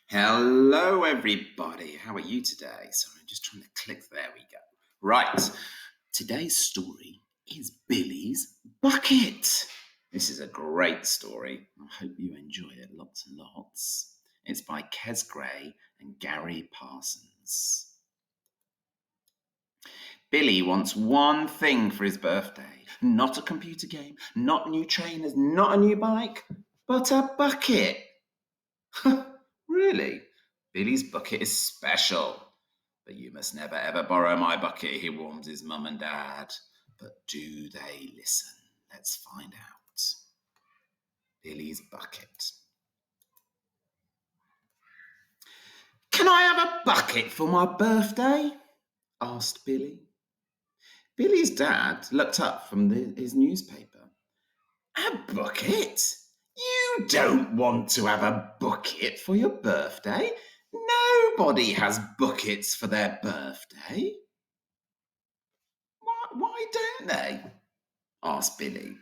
Hello, everybody. How are you today? Sorry, I'm just trying to click. There we go. Right. Today's story is Billy's Bucket. This is a great story. I hope you enjoy it lots and lots. It's by Kes Gray and Gary Parsons. Billy wants one thing for his birthday. Not a computer game, not new trainers, not a new bike, but a bucket. Really? Billy's bucket is special. But you must never ever borrow my bucket, he warns his mum and dad. But do they listen? Let's find out. Billy's bucket. Can I have a bucket for my birthday? Asked Billy. Billy's dad looked up from his newspaper. A bucket? You don't want to have a bucket for your birthday? Nobody has buckets for their birthday. Why don't they? Asked Billy.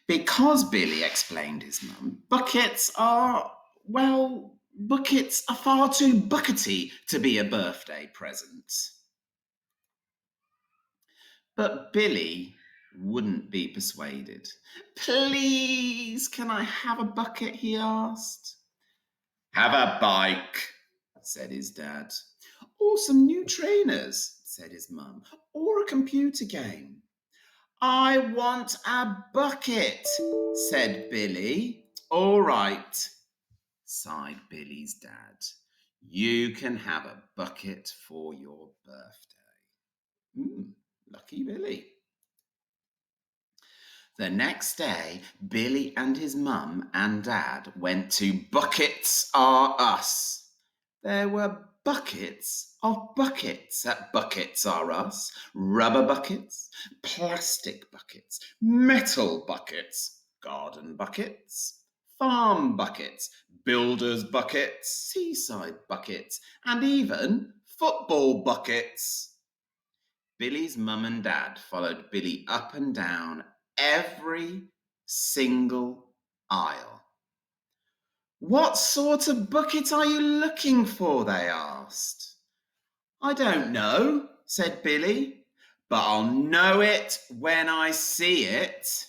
Because Billy, explained his mum, buckets are far too buckety to be a birthday present. But Billy wouldn't be persuaded. Please, can I have a bucket? He asked. Have a bike, said his dad. Or some new trainers, said his mum. Or a computer game. I want a bucket, said Billy. All right, sighed Billy's dad. You can have a bucket for your birthday. Lucky Billy. The next day, Billy and his mum and dad went to Buckets R Us. There were buckets of buckets at Buckets R Us. Rubber buckets, plastic buckets, metal buckets, garden buckets, farm buckets, builder's buckets, seaside buckets, and even football buckets. Billy's mum and dad followed Billy up and down every single aisle. What sort of bucket are you looking for? They asked. I don't know, said Billy, but I'll know it when I see it.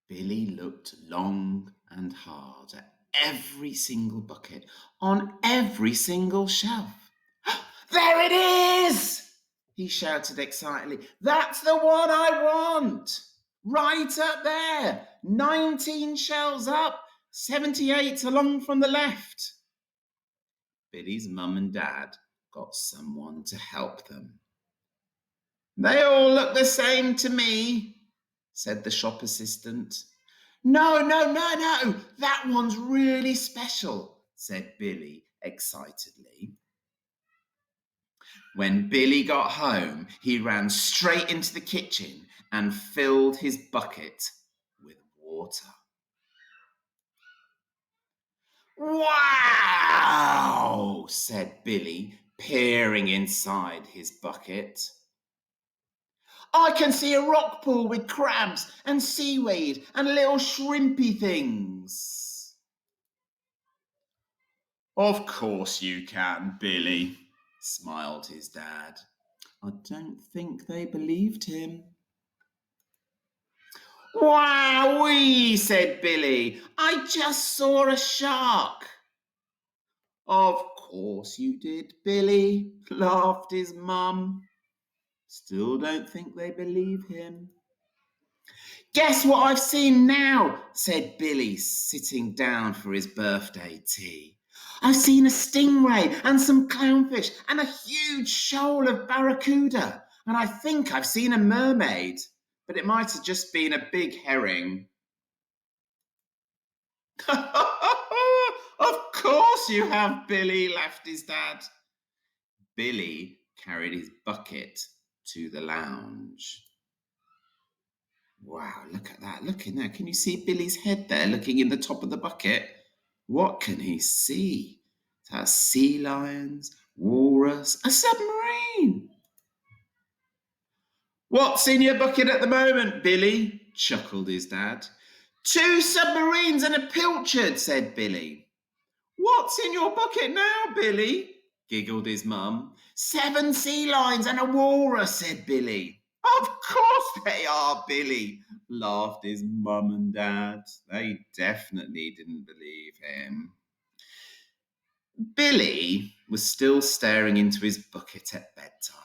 Billy looked long and hard at every single bucket on every single shelf. There it is! He shouted excitedly. That's the one I want! Right up there! 19 shelves up, 78 along from the left. Billy's mum and dad got someone to help them. They all look the same to me, said the shop assistant. No, that one's really special, said Billy excitedly. When Billy got home, he ran straight into the kitchen and filled his bucket with water. Wow, said Billy, peering inside his bucket. I can see a rock pool with crabs and seaweed and little shrimpy things. Of course you can, Billy, smiled his dad. I don't think they believed him. Wowee, said Billy. I just saw a shark. Of course you did, Billy, laughed his mum. Still don't think they believe him. Guess what I've seen now, said Billy, sitting down for his birthday tea. I've seen a stingray and some clownfish and a huge shoal of barracuda, and I think I've seen a mermaid, but it might have just been a big herring. Of course you have, Billy, laughed his dad. Billy carried his bucket to the lounge. Wow, look at that. Look in there. Can you see Billy's head there looking in the top of the bucket? What can he see? That's sea lions, walrus, a submarine. What's in your bucket at the moment, Billy? Chuckled his dad. 2 submarines and a pilchard, said Billy. What's in your bucket now, Billy? Giggled his mum. 7 sea lions and a walrus, said Billy. Of course they are, Billy, laughed his mum and dad. They definitely didn't believe him. Billy was still staring into his bucket at bedtime.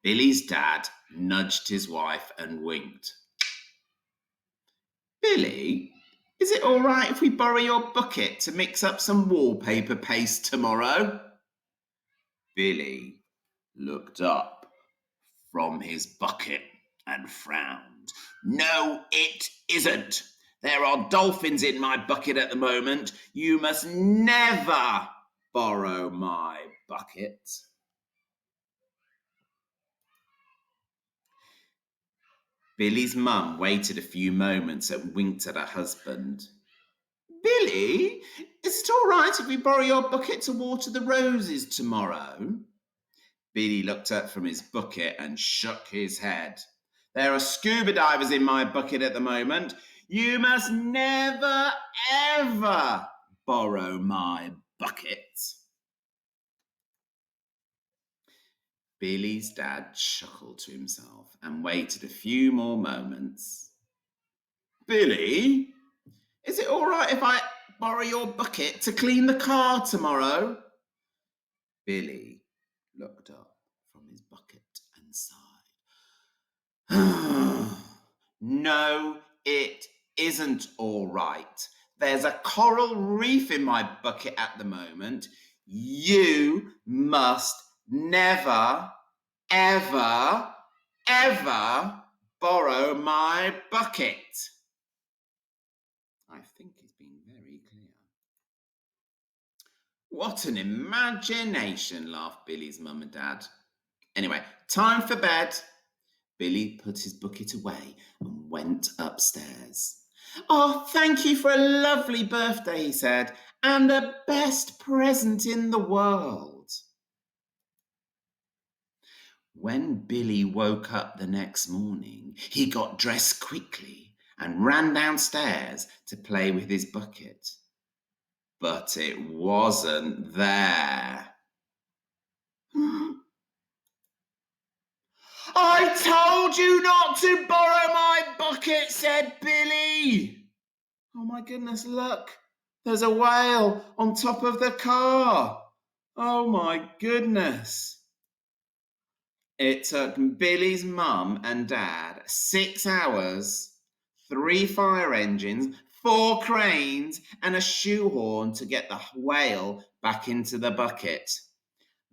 Billy's dad nudged his wife and winked. Billy, is it all right if we borrow your bucket to mix up some wallpaper paste tomorrow? Billy looked up from his bucket and frowned. No, it isn't. There are dolphins in my bucket at the moment. You must never borrow my bucket. Billy's mum waited a few moments and winked at her husband. Billy, is it all right if we borrow your bucket to water the roses tomorrow? Billy looked up from his bucket and shook his head. There are scuba divers in my bucket at the moment. You must never, ever borrow my bucket. Billy's dad chuckled to himself and waited a few more moments. Billy, is it all right if I borrow your bucket to clean the car tomorrow? Billy looked up from his bucket and sighed. No, it isn't all right. There's a coral reef in my bucket at the moment. You must never, ever, ever borrow my bucket. I think he's been very clear. What an imagination, laughed Billy's mum and dad. Anyway, time for bed. Billy put his bucket away and went upstairs. Oh, thank you for a lovely birthday, he said, and the best present in the world. When Billy woke up the next morning, he got dressed quickly and ran downstairs to play with his bucket. But it wasn't there. I told you not to borrow my bucket, said Billy. Oh my goodness, look. There's a whale on top of the car. Oh my goodness. It took Billy's mum and dad 6 hours, 3 fire engines, 4 cranes, and a shoehorn to get the whale back into the bucket.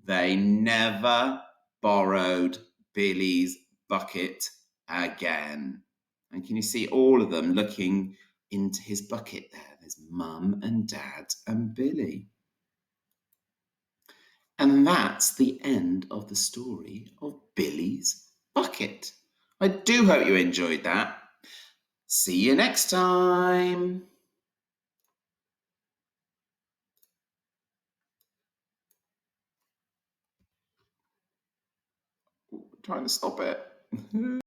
They never borrowed Billy's bucket again. And can you see all of them looking into his bucket there? There's Mum and Dad and Billy. And that's the end of the story of Billy's bucket. I do hope you enjoyed that. See you next time. Trying to stop it.